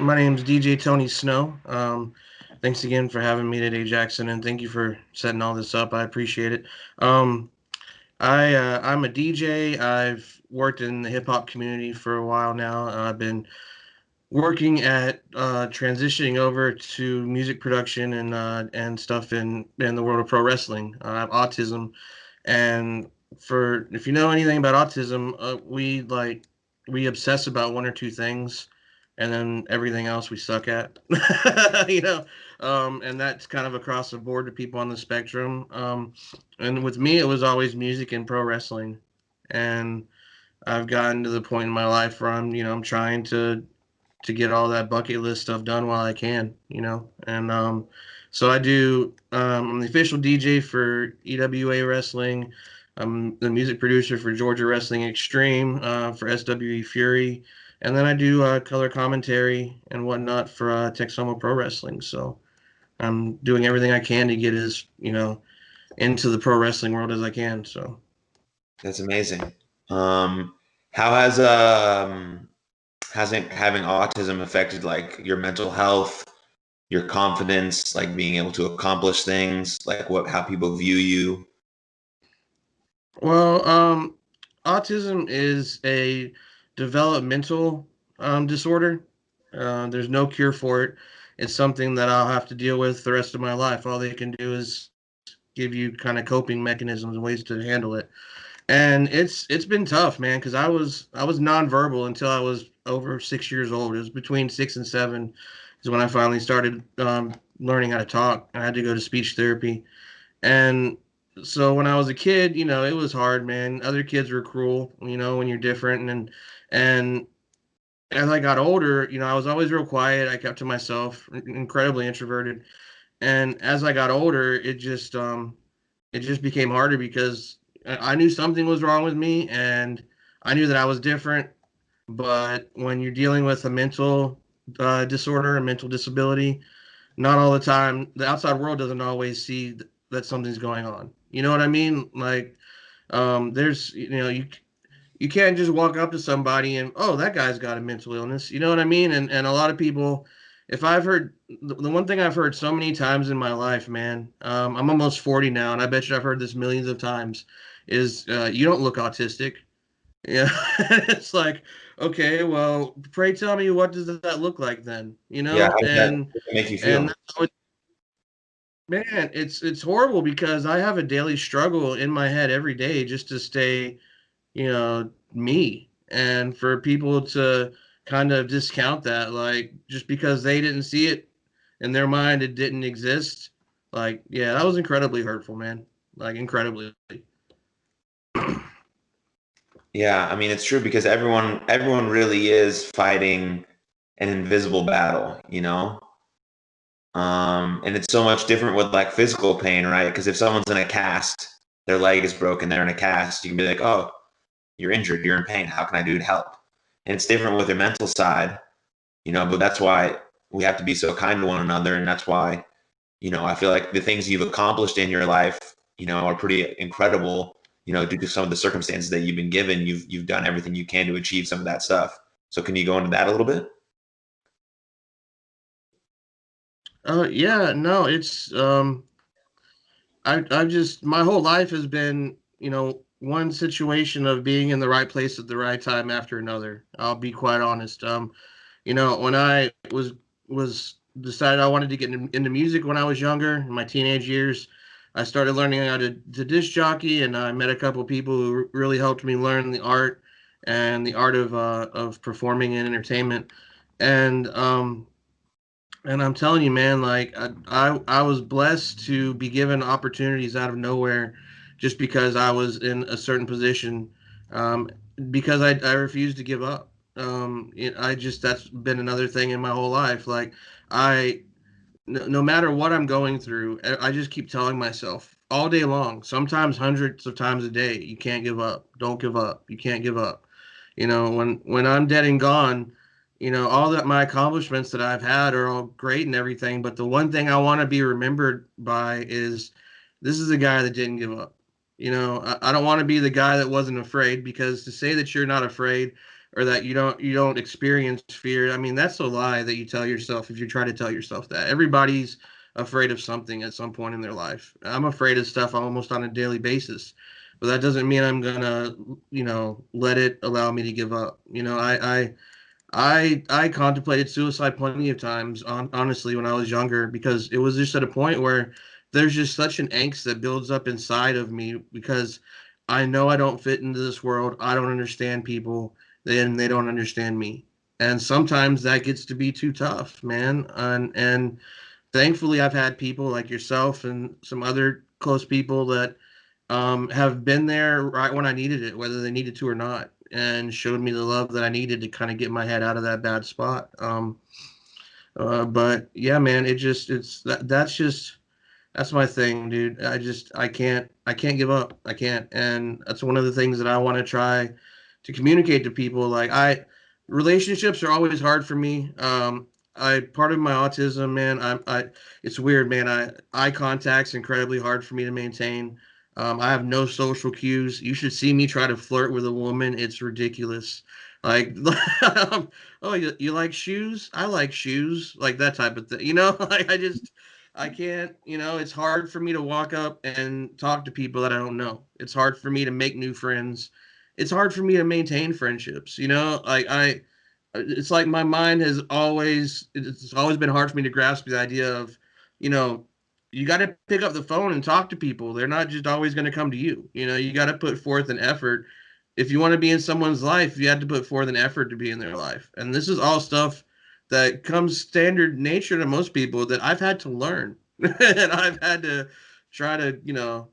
My name's DJ Tony Snow. Thanks again for having me today, Jackson, and thank you for setting all this up. I appreciate it. Um, I'm a DJ. I've worked in the hip hop community for a while now. I've been working at transitioning over to music production and stuff in the world of pro wrestling. I have autism, and for if you know anything about autism, we obsess about one or two things, and then everything else we suck at. you know, and that's kind of across the board to people on the spectrum. And with me, it was always music and pro wrestling, and I've gotten to the point in my life where I'm trying to get all that bucket list stuff done while I can, and so I do. I'm the official DJ for EWA Wrestling. I'm the music producer for Georgia Wrestling Extreme, for SWE Fury, and then I do color commentary and whatnot for Texoma Pro Wrestling. So I'm doing everything I can to get as into the pro wrestling world as I can. So That's amazing. How hasn't having autism affected like your mental health, your confidence, like being able to accomplish things, like how people view you? well, autism is a developmental disorder. There's no cure for it. It's something that I'll have to deal with the rest of my life. All they can do is give you kind of coping mechanisms and ways to handle it. And it's been tough, man, because I was nonverbal until I was over 6 years old. It was between 6 and 7 is when I finally started learning how to talk. I had to go to speech therapy, and so when I was a kid, it was hard, man. Other kids were cruel, when you're different, and as I got older, I was always real quiet. I kept to myself, incredibly introverted. And as I got older, it just became harder because I knew something was wrong with me, and I knew that I was different. But when you're dealing with a mental disorder, a mental disability, not all the time, the outside world doesn't always see that something's going on. You know what I mean? Like, there's, you can't just walk up to somebody and, oh, that guy's got a mental illness. You know what I mean? And a lot of people, if I've heard the one thing I've heard so many times in my life, man, I'm almost 40 now, and I bet you I've heard this millions of times, is you don't look autistic. Yeah. It's like, okay, well, pray tell me, what does that look like then? Yeah, how And does that make you and feel? that's how man, it's horrible because I have a daily struggle in my head every day just to stay, me. And for people to kind of discount that, like, just because they didn't see it in their mind, it didn't exist. Like, yeah, that was incredibly hurtful, man. Like, incredibly. Yeah, I mean it's true because everyone really is fighting an invisible battle, you know? And it's so much different with like physical pain, right? Because if someone's in a cast, their leg is broken, they're in a cast, you can be like, oh, you're injured, you're in pain. How can I do to help? And it's different with their mental side, but that's why we have to be so kind to one another. And that's why, I feel like the things you've accomplished in your life, are pretty incredible, due to some of the circumstances that you've been given. You've done everything you can to achieve some of that stuff. So can you go into that a little bit? Yeah, no, it's I've just my whole life has been, one situation of being in the right place at the right time after another. I'll be quite honest. When I was decided I wanted to get into music when I was younger, in my teenage years, I started learning how to disc jockey, and I met a couple of people who really helped me learn the art and the art of performing and entertainment. And and I'm telling you, man, like I was blessed to be given opportunities out of nowhere, just because I was in a certain position, um, because I refused to give up. I just that's been another thing in my whole life. Like I, no matter what I'm going through, I just keep telling myself all day long, sometimes hundreds of times a day, you can't give up. Don't give up. You can't give up. When I'm dead and gone, all that my accomplishments that I've had are all great and everything, but the one thing I want to be remembered by is this is a guy that didn't give up. I don't want to be the guy that wasn't afraid, because to say that you're not afraid, or that you don't experience fear. I mean, that's a lie that you tell yourself if you try to tell yourself that. Everybody's afraid of something at some point in their life. I'm afraid of stuff almost on a daily basis, but that doesn't mean I'm gonna, let it allow me to give up. I contemplated suicide plenty of times, honestly, when I was younger, because it was just at a point where there's just such an angst that builds up inside of me because I know I don't fit into this world. I don't understand people, and they don't understand me. And sometimes that gets to be too tough, man. And thankfully, I've had people like yourself and some other close people that have been there right when I needed it, whether they needed to or not, and showed me the love that I needed to kind of get my head out of that bad spot. But yeah, man, that's my thing, dude. I can't give up. I can't, and that's one of the things that I want to try to communicate to people. Relationships are always hard for me. I part of my autism, man. It's weird, man. Eye contact's incredibly hard for me to maintain. I have no social cues. You should see me try to flirt with a woman. It's ridiculous. Like, oh, you like shoes? I like shoes, like that type of thing. Like I can't, it's hard for me to walk up and talk to people that I don't know. It's hard for me to make new friends. It's hard for me to maintain friendships, it's like my mind it's always been hard for me to grasp the idea of, you know, you got to pick up the phone and talk to people. They're not just always going to come to you. You got to put forth an effort. If you want to be in someone's life, you have to put forth an effort to be in their life. And this is all stuff that comes standard nature to most people that I've had to learn. And I've had to try to,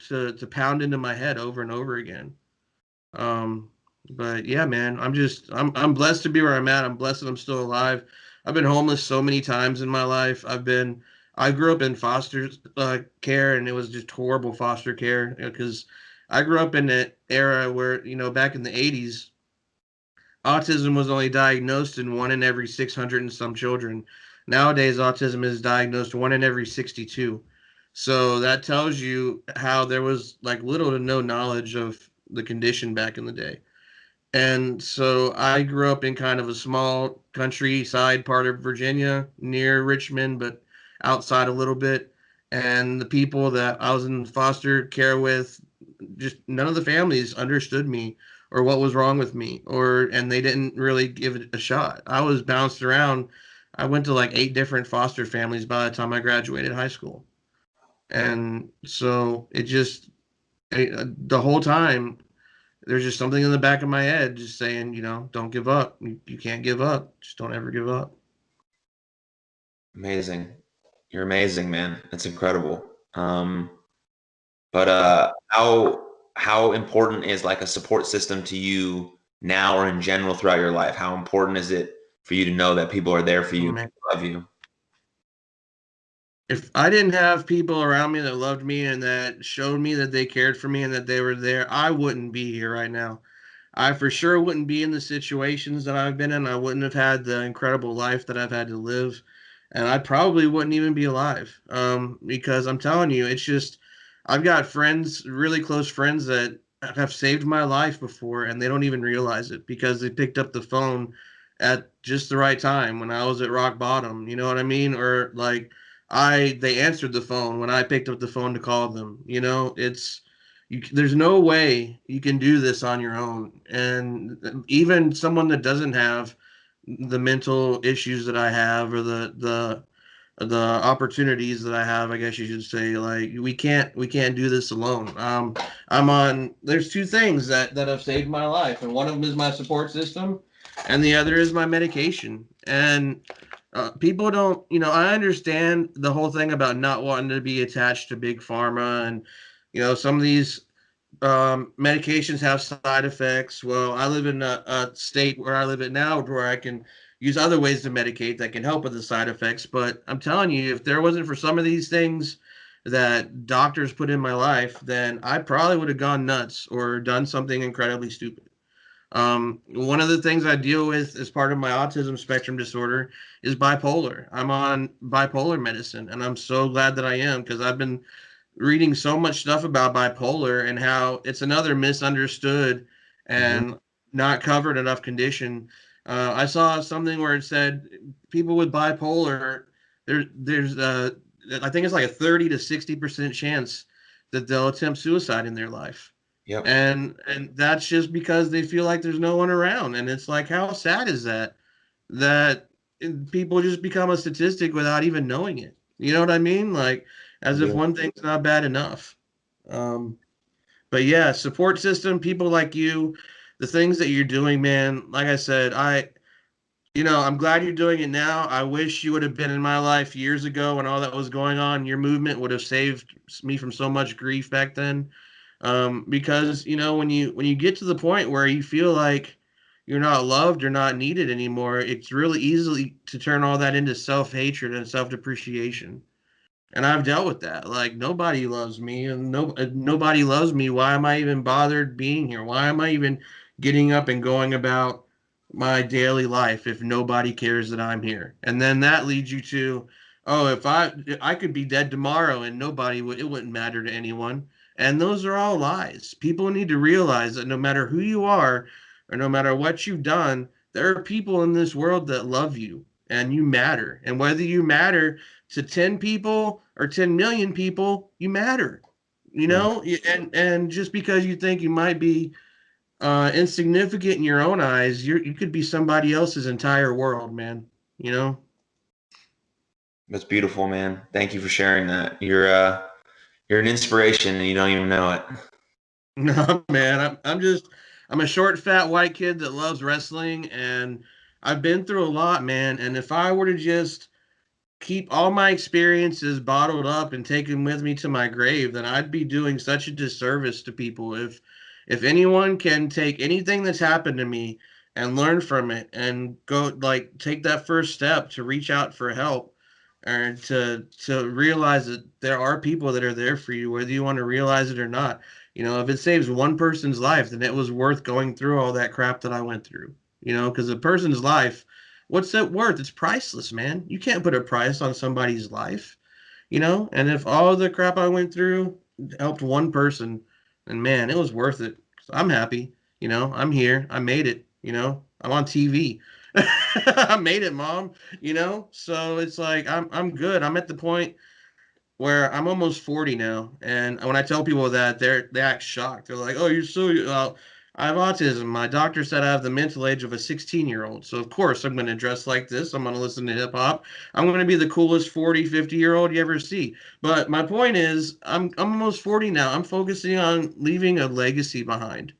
to pound into my head over and over again. Um, but yeah, man, I'm blessed to be where I'm at. I'm blessed that I'm still alive. I've been homeless so many times in my life. I grew up in foster care, and it was just horrible foster care because I grew up in an era where, back in the 80s, autism was only diagnosed in one in every 600 and some children. Nowadays, autism is diagnosed one in every 62. So that tells you how there was like little to no knowledge of the condition back in the day. And so I grew up in kind of a small countryside part of Virginia near Richmond, but outside a little bit. And the people that I was in foster care with, just none of the families understood me or what was wrong with me, and they didn't really give it a shot. I was bounced around. I went to like 8 different foster families by the time I graduated high school. And so the whole time there's just something in the back of my head just saying, don't give up. You can't give up. Just don't ever give up. Amazing. You're amazing, man. That's incredible. But how important is like a support system to you now or in general throughout your life? How important is it for you to know that people are there for Oh, you, man. love you? If I didn't have people around me that loved me and that showed me that they cared for me and that they were there, I wouldn't be here right now. I for sure wouldn't be in the situations that I've been in. I wouldn't have had the incredible life that I've had to live, and I probably wouldn't even be alive. Because I'm telling you, it's just I've got friends, really close friends that have saved my life before, and they don't even realize it because they picked up the phone at just the right time when I was at rock bottom. You know what I mean? Or like they answered the phone when I picked up the phone to call them. There's no way you can do this on your own. And even someone that doesn't have the mental issues that I have or the opportunities that I have, I guess you should say, like we can't do this alone. There's two things that have saved my life, and one of them is my support system, and the other is my medication. And people don't, I understand the whole thing about not wanting to be attached to big pharma, and some of these medications have side effects. Well, I live in a state where I live in now where I can use other ways to medicate that can help with the side effects. But I'm telling you, if there wasn't for some of these things that doctors put in my life, then I probably would have gone nuts or done something incredibly stupid. One of the things I deal with as part of my autism spectrum disorder is bipolar. I'm on bipolar medicine, and I'm so glad that I am because I've been reading so much stuff about bipolar and how it's another misunderstood Mhm. and not covered enough condition. I saw something where it said people with bipolar, there's I think it's like a 30 to 60% chance that they'll attempt suicide in their life. Yep. And that's just because they feel like there's no one around. And it's like, how sad is that? That people just become a statistic without even knowing it. You know what I mean? Like, as if Yeah. one thing's not bad enough. Um, but yeah, support system, people like you, the things that you're doing, man. Like I said, I'm glad you're doing it now. I wish you would have been in my life years ago when all that was going on. Your movement would have saved me from so much grief back then. Because when you get to the point where you feel like you're not loved or not needed anymore, it's really easy to turn all that into self-hatred and self-depreciation. And I've dealt with that. Like, nobody loves me, and nobody loves me. Why am I even bothered being here? Why am I even getting up and going about my daily life if nobody cares that I'm here? And then that leads you to, oh, if I could be dead tomorrow and nobody would, it wouldn't matter to anyone. And those are all lies. People need to realize that no matter who you are or no matter what you've done, there are people in this world that love you and you matter. And whether you matter to 10 people or 10 million people, you matter. Mhm. And just because you think you might be insignificant in your own eyes, you could be somebody else's entire world, man. You know? That's beautiful, man. Thank you for sharing that. You're an inspiration and you don't even know it. No, man. I'm a short, fat white kid that loves wrestling, and I've been through a lot, man. And if I were to just keep all my experiences bottled up and taken with me to my grave, then I'd be doing such a disservice to people. If anyone can take anything that's happened to me and learn from it and go like take that first step to reach out for help or to realize that there are people that are there for you, whether you want to realize it or not. If it saves one person's life, then it was worth going through all that crap that I went through. Because a person's life, what's that worth? It's priceless, man. You can't put a price on somebody's life, And if all the crap I went through helped one person, then man, it was worth it. I'm happy. I'm here. I made it. I'm on TV. I made it, mom. So it's like I'm good. I'm at the point where I'm almost 40 now, and when I tell people that, they act shocked. They're like, "Oh, you're so I have autism. My doctor said I have the mental age of a 16-year-old. So of course I'm going to dress like this. I'm going to listen to hip hop. I'm going to be the coolest 40, 50-year-old you ever see." But my point is, I'm almost 40 now. I'm focusing on leaving a legacy behind,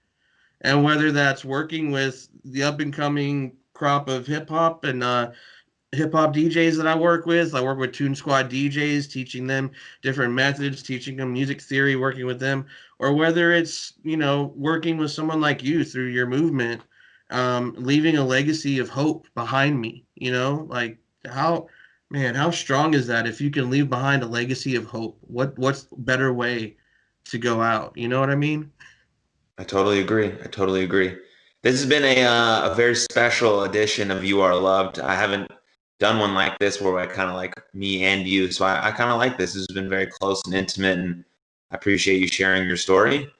and whether that's working with the up and coming crop of hip hop DJs that I work with. I work with Tune Squad DJs, teaching them different methods, teaching them music theory, working with them, or whether it's, working with someone like you through your movement, leaving a legacy of hope behind me, like how, man, how strong is that if you can leave behind a legacy of hope? What's better way to go out? You know what I mean? I totally agree. I totally agree. This has been a very special edition of You Are Loved. I haven't done one like this where I kind of like me and you. So I kind of like this. This has been very close and intimate, and I appreciate you sharing your story.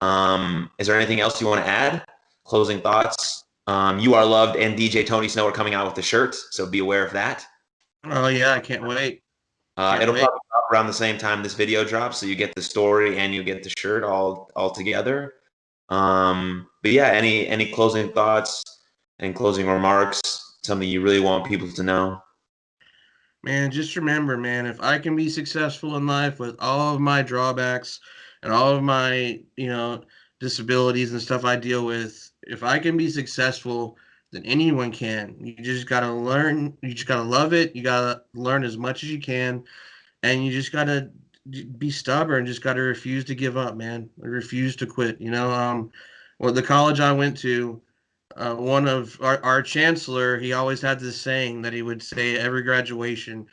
Is there anything else you want to add? Closing thoughts. You Are Loved and DJ Tony Snow are coming out with the shirts, so be aware of that. Oh yeah, I can't wait. Can't It'll wait. probably drop around the same time this video drops, so you get the story and you get the shirt all together. But yeah, any closing thoughts and closing remarks? Something you really want people to know? Man, just remember, man, if I can be successful in life with all of my drawbacks and all of my, disabilities and stuff I deal with, if I can be successful, then anyone can. You just got to learn, you just got to love it, you got to learn as much as you can, and you just got to be stubborn, just got to refuse to give up, man. Refuse to quit, well, the college I went to, one of our chancellor, he always had this saying that he would say at every graduation,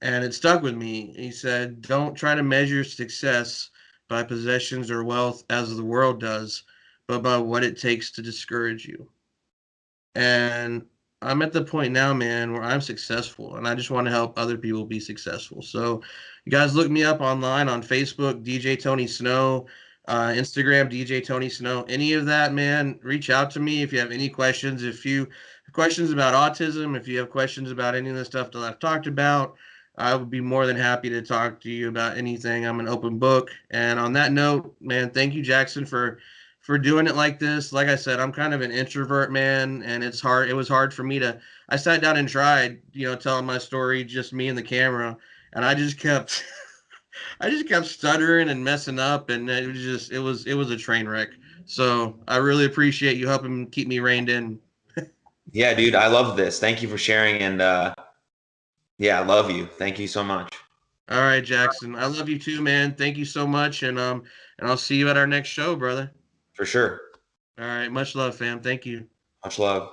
and it stuck with me. He said, "Don't try to measure success by possessions or wealth as the world does, but by what it takes to discourage you." And I'm at the point now, man, where I'm successful and I just want to help other people be successful. So you guys look me up online on Facebook, DJ Tony Snow. Instagram, DJ Tony Snow, any of that, man, reach out to me if you have any questions. If you have questions about autism, if you have questions about any of the stuff that I've talked about, I would be more than happy to talk to you about anything. I'm an open book. And on that note, man, thank you, Jackson, for doing it like this. Like I said, I'm kind of an introvert, man, and it's hard. It was hard for me to. I sat down and tried, telling my story, just me and the camera, and I just kept I just kept stuttering and messing up, and it was a train wreck. So I really appreciate you helping keep me reined in. Yeah, dude, I love this. Thank you for sharing, and yeah, I love you. Thank you so much. All right, Jackson. I love you too, man. Thank you so much, and I'll see you at our next show, brother. For sure. All right, much love, fam. Thank you. Much love.